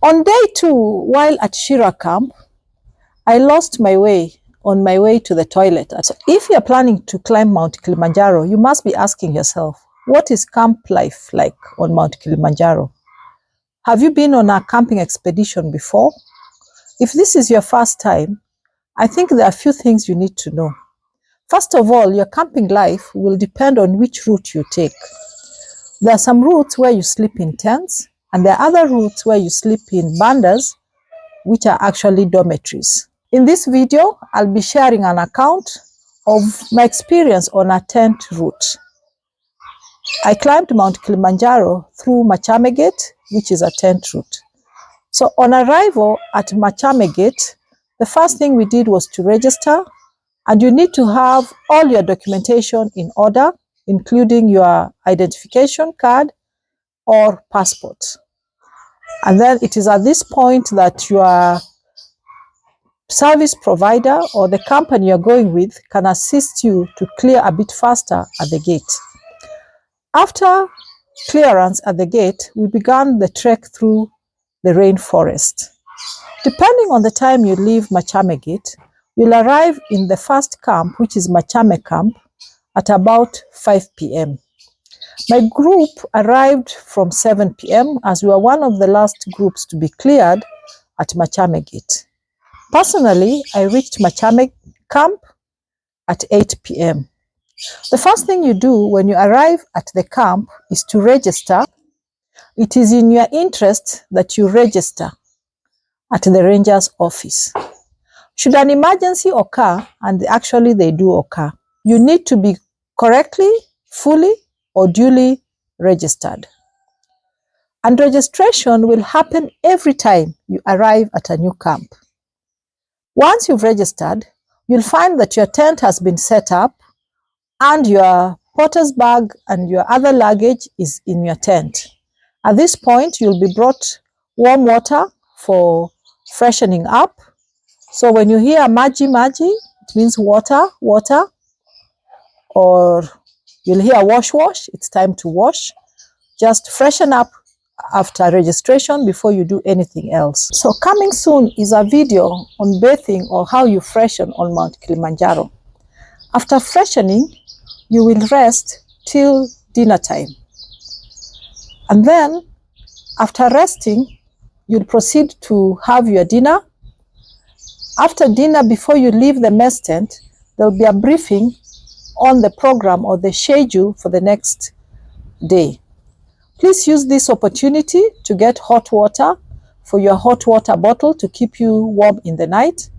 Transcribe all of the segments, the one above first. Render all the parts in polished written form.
On day 2, while at Shira camp, I lost my way on my way to the toilet. So if you're planning to climb Mount Kilimanjaro, you must be asking yourself, what is camp life like on Mount Kilimanjaro? Have you been on a camping expedition before? If this is your first time, I think there are a few things you need to know. First of all, your camping life will depend on which route you take. There are some routes where you sleep in tents, and there are other routes where you sleep in bandas, which are actually dormitories. In this video, I'll be sharing an account of my experience on a tent route. I climbed Mount Kilimanjaro through Machame Gate, which is a tent route. So on arrival at Machame Gate, the first thing we did was to register, and you need to have all your documentation in order, including your identification card or passport. And then it is at this point that your service provider or the company you're going with can assist you to clear a bit faster at the gate. After clearance at the gate, we began the trek through the rainforest. Depending on the time you leave Machame Gate, you'll arrive in the first camp, which is Machame Camp, at about 5 p.m. My group arrived from 7 p.m. as we were one of the last groups to be cleared at Machame Gate. Personally, I reached Machame Camp at 8 p.m. The first thing you do when you arrive at the camp is to register. It is in your interest that you register at the ranger's office. Should an emergency occur, and actually they do occur, you need to be correctly, fully, or duly registered. And registration will happen every time you arrive at a new camp. Once you've registered, you'll find that your tent has been set up and your porter's bag and your other luggage is in your tent. At this point, you'll be brought warm water for freshening up. So when you hear maji maji, it means water, water, or you'll hear wash wash, it's time to wash. Just freshen up after registration before you do anything else. So coming soon is a video on bathing or how you freshen on Mount Kilimanjaro. After freshening, you will rest till dinner time. And then after resting, you'll proceed to have your dinner. After dinner, before you leave the mess tent, there'll be a briefing on the program or the schedule for the next day. Please use this opportunity to get hot water for your hot water bottle to keep you warm in the night,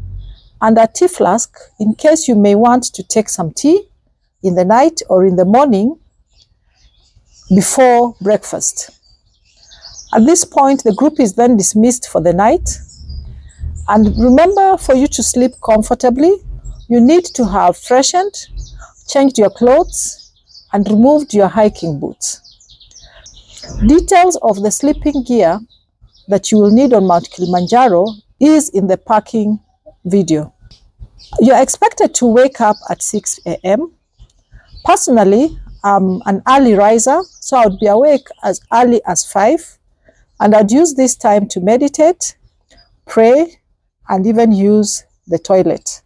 and a tea flask in case you may want to take some tea in the night or in the morning before breakfast. At this point, the group is then dismissed for the night. And remember, for you to sleep comfortably, you need to have freshened, changed your clothes, and removed your hiking boots. Details of the sleeping gear that you will need on Mount Kilimanjaro is in the packing video. You're expected to wake up at 6 a.m. Personally, I'm an early riser, so I would be awake as early as 5, and I'd use this time to meditate, pray, and even use the toilet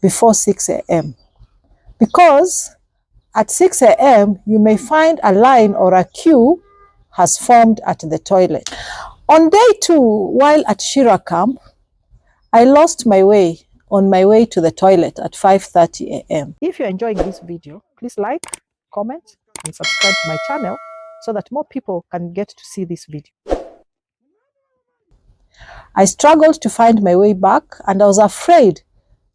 before 6 a.m. Because at 6 a.m. you may find a line or a queue has formed at the toilet. On day 2, while at Shira camp, I lost my way on my way to the toilet at 5:30 a.m. If you're enjoying this video, please like, comment, and subscribe to my channel so that more people can get to see this video. I struggled to find my way back, and I was afraid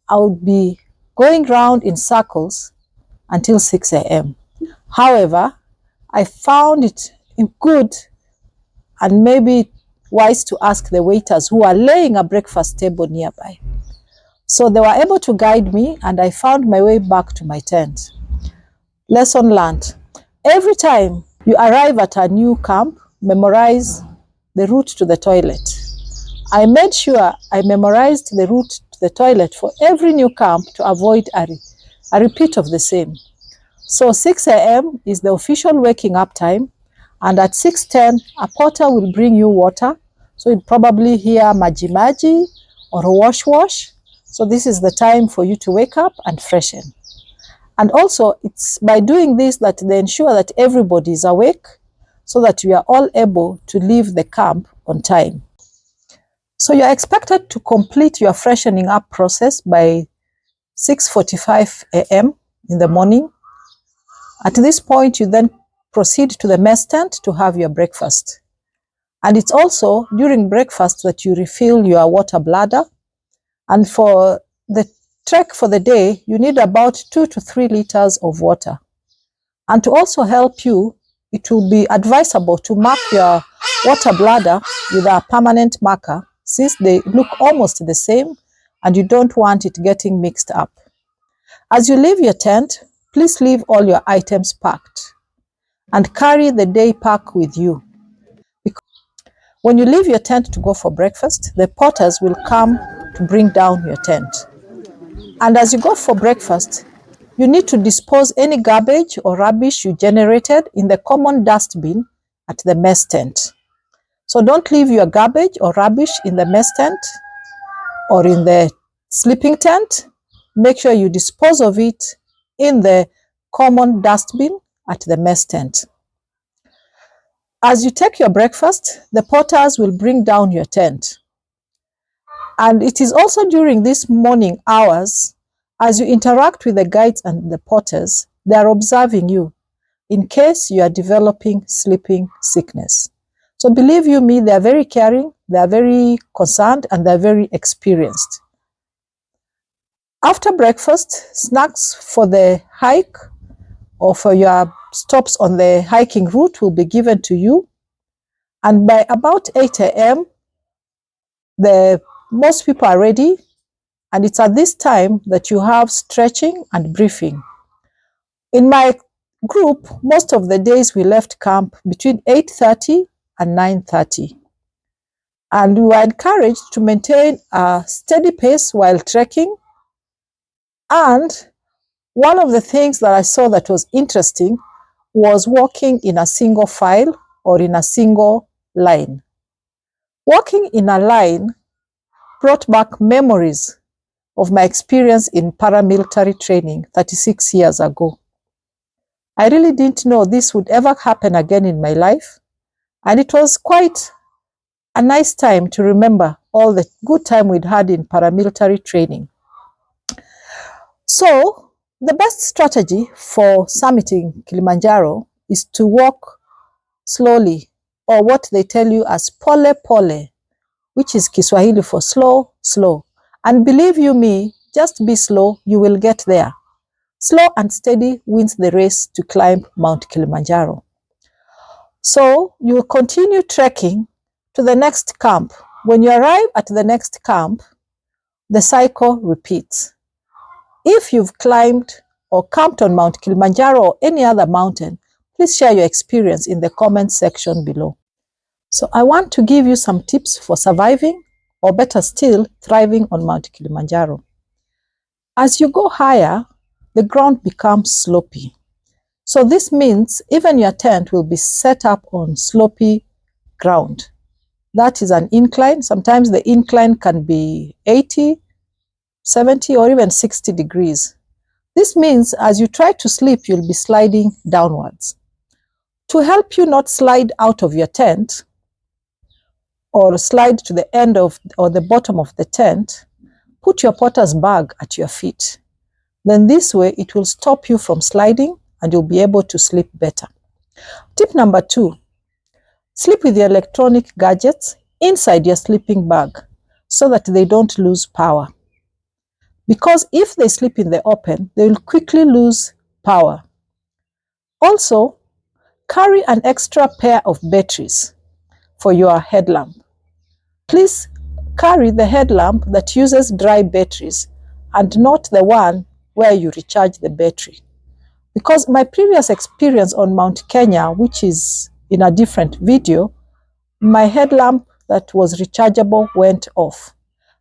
I would be going round in circles until 6 a.m. However, I found it good and maybe wise to ask the waiters who are laying a breakfast table nearby. So they were able to guide me, and I found my way back to my tent. Lesson learned. Every time you arrive at a new camp, memorize the route to the toilet. I made sure I memorized the route to the toilet for every new camp to avoid a repeat of the same. So 6 a.m. is the official waking up time, and at 6:10, a porter will bring you water So you'd probably hear maji maji or wash wash. So this is the time for you to wake up and freshen. And also it's by doing this that they ensure that everybody is awake so that we are all able to leave the camp on time. So you're expected to complete your freshening up process by 6:45 a.m. in the morning. At this point, you then proceed to the mess tent to have your breakfast. And it's also during breakfast that you refill your water bladder. And for the trek for the day, you need about 2 to 3 liters of water. And to also help you, it will be advisable to mark your water bladder with a permanent marker, since they look almost the same and you don't want it getting mixed up. As you leave your tent, please leave all your items packed and carry the day pack with you. When you leave your tent to go for breakfast, the porters will come to bring down your tent. And as you go for breakfast, you need to dispose any garbage or rubbish you generated in the common dustbin at the mess tent. So don't leave your garbage or rubbish in the mess tent or in the sleeping tent. Make sure you dispose of it in the common dustbin at the mess tent. As you take your breakfast, the porters will bring down your tent. And it is also during these morning hours, as you interact with the guides and the porters, they are observing you in case you are developing sleeping sickness. So believe you me, they are very caring, they are very concerned, and they are very experienced. After breakfast, snacks for the hike or for your stops on the hiking route will be given to you. And by about 8 a.m., most people are ready, and it's at this time that you have stretching and briefing. In my group, most of the days we left camp between 8:30 and 9:30. And we were encouraged to maintain a steady pace while trekking. And one of the things that I saw that was interesting was walking in a single file or in a single line. Walking in a line brought back memories of my experience in paramilitary training 36 years ago. I really didn't know this would ever happen again in my life, and it was quite a nice time to remember all the good time we'd had in paramilitary training. So, the best strategy for summiting Kilimanjaro is to walk slowly, or what they tell you as pole pole, which is Kiswahili for slow, slow. And believe you me, just be slow, you will get there. Slow and steady wins the race to climb Mount Kilimanjaro. So you will continue trekking to the next camp. When you arrive at the next camp, the cycle repeats. If you've climbed or camped on Mount Kilimanjaro or any other mountain, please share your experience in the comment section below. So I want to give you some tips for surviving, or better still, thriving on Mount Kilimanjaro. As you go higher, the ground becomes slopey. So this means even your tent will be set up on slopey ground. That is an incline. Sometimes the incline can be 80, 70, or even 60 degrees. This means as you try to sleep, you'll be sliding downwards. To help you not slide out of your tent or slide to the end of or the bottom of the tent, put your porter's bag at your feet. Then this way it will stop you from sliding and you'll be able to sleep better. Tip number 2, sleep with your electronic gadgets inside your sleeping bag so that they don't lose power. Because if they sleep in the open, they will quickly lose power. Also, carry an extra pair of batteries for your headlamp. Please carry the headlamp that uses dry batteries and not the one where you recharge the battery. Because my previous experience on Mount Kenya, which is in a different video, my headlamp that was rechargeable went off.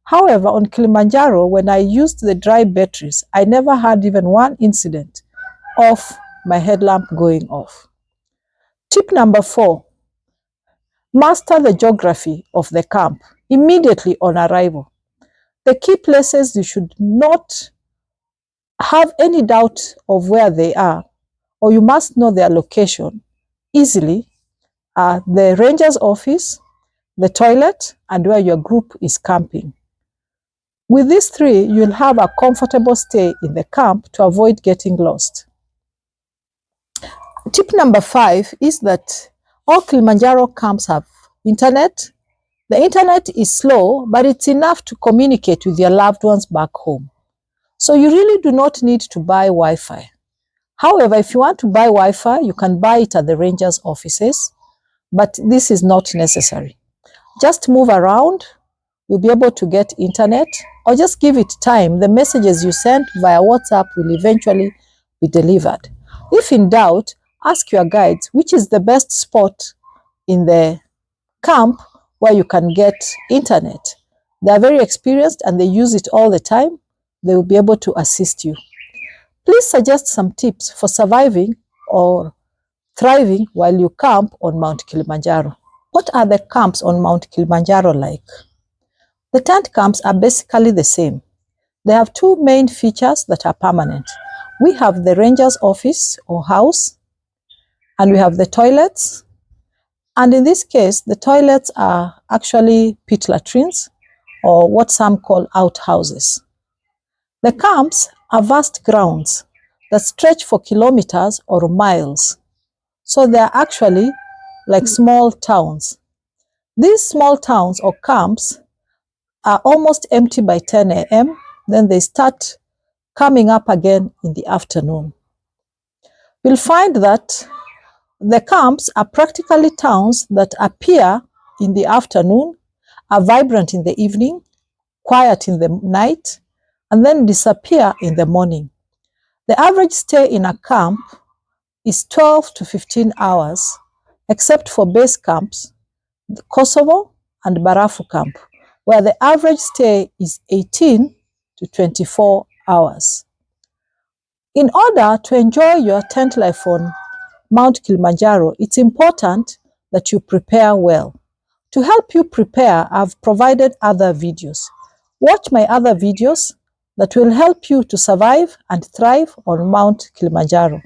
However, on Kilimanjaro, when I used the dry batteries, I never had even one incident of my headlamp going off. Tip number 4, Master the geography of the camp immediately on arrival. The key places you should not have any doubt of where they are, or you must know their location easily, are the ranger's office, the toilet, and where your group is camping. With these three, you'll have a comfortable stay in the camp to avoid getting lost. Tip number 5 is that all Kilimanjaro camps have internet. The internet is slow, but it's enough to communicate with your loved ones back home. So you really do not need to buy Wi-Fi. However, if you want to buy Wi-Fi, you can buy it at the ranger's offices, but this is not necessary. Just move around, you'll be able to get internet, or just give it time. The messages you send via WhatsApp will eventually be delivered. If in doubt, ask your guides which is the best spot in the camp where you can get internet. They are very experienced and they use it all the time. They will be able to assist you. Please suggest some tips for surviving or thriving while you camp on Mount Kilimanjaro. What are the camps on Mount Kilimanjaro like? The tent camps are basically the same. They have two main features that are permanent. We have the ranger's office or house, and we have the toilets. And in this case, the toilets are actually pit latrines, or what some call outhouses. The camps are vast grounds that stretch for kilometers or miles. So they are actually like small towns. These small towns or camps are almost empty by 10 a.m. Then they start coming up again in the afternoon. We'll find that the camps are practically towns that appear in the afternoon, are vibrant in the evening, quiet in the night, and then disappear in the morning. The average stay in a camp is 12 to 15 hours, except for base camps, the Kosovo and Barafu camp, where the average stay is 18 to 24 hours. In order to enjoy your tent life on Mount Kilimanjaro, it's important that you prepare well. To help you prepare, I've provided other videos. Watch my other videos that will help you to survive and thrive on Mount Kilimanjaro.